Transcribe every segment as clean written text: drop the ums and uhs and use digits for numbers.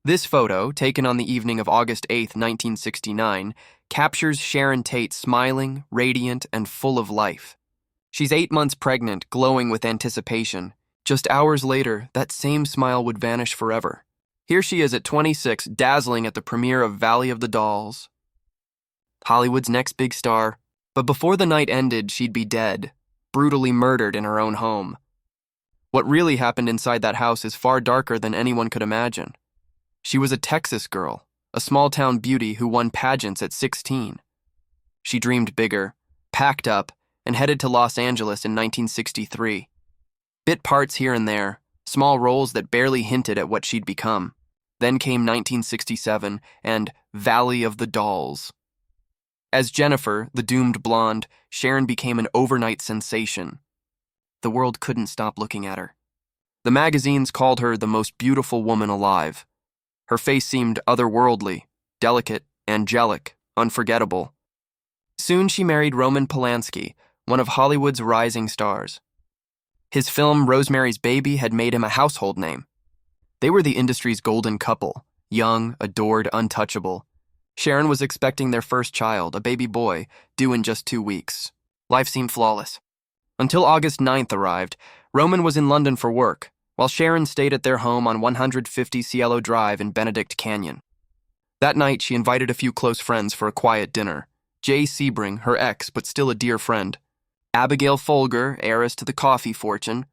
This photo, taken on the evening of August 8, 1969, captures Sharon Tate smiling, radiant, and full of life. She's 8 months pregnant, glowing with anticipation. Just hours later, that same smile would vanish forever. Here she is at 26, dazzling at the premiere of Valley of the Dolls, Hollywood's next big star. But before the night ended, she'd be dead, brutally murdered in her own home. What really happened inside that house is far darker than anyone could imagine. She was a Texas girl, a small-town beauty who won pageants at 16. She dreamed bigger, packed up, and headed to Los Angeles in 1963. Bit parts here and there, small roles that barely hinted at what she'd become. Then came 1967 and Valley of the Dolls. As Jennifer, the doomed blonde, Sharon became an overnight sensation. The world couldn't stop looking at her. The magazines called her the most beautiful woman alive. Her face seemed otherworldly, delicate, angelic, unforgettable. Soon she married Roman Polanski, one of Hollywood's rising stars. His film Rosemary's Baby had made him a household name. They were the industry's golden couple, young, adored, untouchable. Sharon was expecting their first child, a baby boy, due in just 2 weeks. Life seemed flawless. Until August 9th arrived, Roman was in London for work, while Sharon stayed at their home on 150 Cielo Drive in Benedict Canyon. That night, she invited a few close friends for a quiet dinner. Jay Sebring, her ex but still a dear friend, Abigail Folger, heiress to the coffee fortune,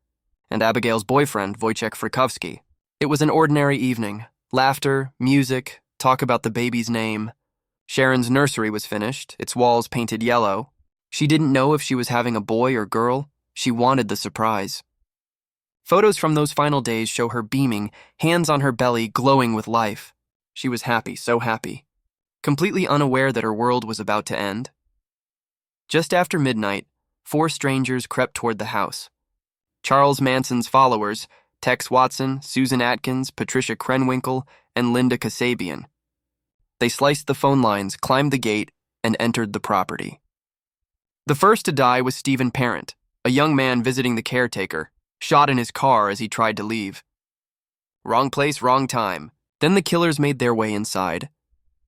and Abigail's boyfriend, Wojciech Frykowski. It was an ordinary evening. Laughter, music, talk about the baby's name. Sharon's nursery was finished, its walls painted yellow. She didn't know if she was having a boy or girl. She wanted the surprise. Photos from those final days show her beaming, hands on her belly, glowing with life. She was happy, so happy, completely unaware that her world was about to end. Just after midnight, 4 strangers crept toward the house. Charles Manson's followers, Tex Watson, Susan Atkins, Patricia Krenwinkel, and Linda Kasabian. They sliced the phone lines, climbed the gate, and entered the property. The first to die was Stephen Parent, a young man visiting the caretaker, shot in his car as he tried to leave. Wrong place, wrong time. Then the killers made their way inside.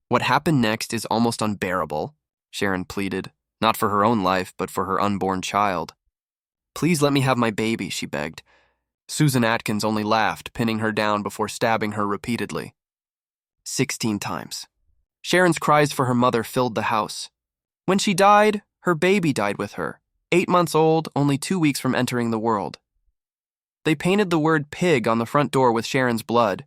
What happened next is almost unbearable, Sharon pleaded, not for her own life, but for her unborn child. Please let me have my baby, she begged. Susan Atkins only laughed, pinning her down before stabbing her repeatedly. 16 times. Sharon's cries for her mother filled the house. When she died, her baby died with her, 8 months old, only 2 weeks from entering the world. They painted the word pig on the front door with Sharon's blood.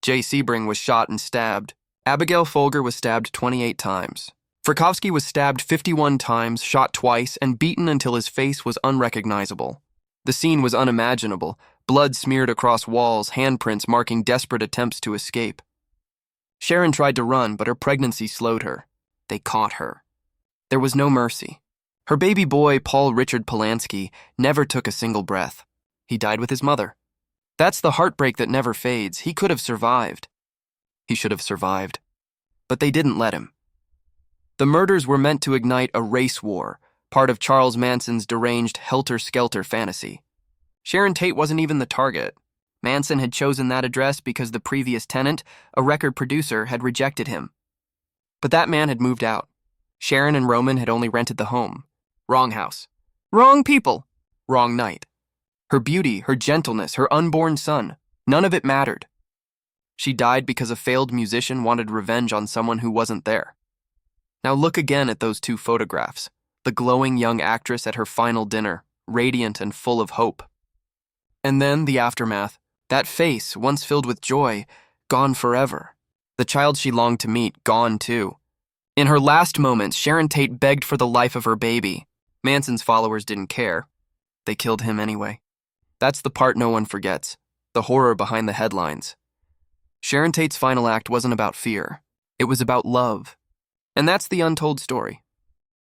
Jay Sebring was shot and stabbed. Abigail Folger was stabbed 28 times. Frykowski was stabbed 51 times, shot twice, and beaten until his face was unrecognizable. The scene was unimaginable, blood smeared across walls, handprints marking desperate attempts to escape. Sharon tried to run, but her pregnancy slowed her. They caught her. There was no mercy. Her baby boy, Paul Richard Polanski, never took a single breath. He died with his mother. That's the heartbreak that never fades. He could have survived. He should have survived. But they didn't let him. The murders were meant to ignite a race war, part of Charles Manson's deranged helter-skelter fantasy. Sharon Tate wasn't even the target. Manson had chosen that address because the previous tenant, a record producer, had rejected him. But that man had moved out. Sharon and Roman had only rented the home. Wrong house. Wrong people. Wrong night. Her beauty, her gentleness, her unborn son, none of it mattered. She died because a failed musician wanted revenge on someone who wasn't there. Now look again at those 2 photographs. The glowing young actress at her final dinner, radiant and full of hope. And then the aftermath. That face, once filled with joy, gone forever. The child she longed to meet, gone too. In her last moments, Sharon Tate begged for the life of her baby. Manson's followers didn't care. They killed him anyway. That's the part no one forgets, the horror behind the headlines. Sharon Tate's final act wasn't about fear. It was about love. And that's the untold story.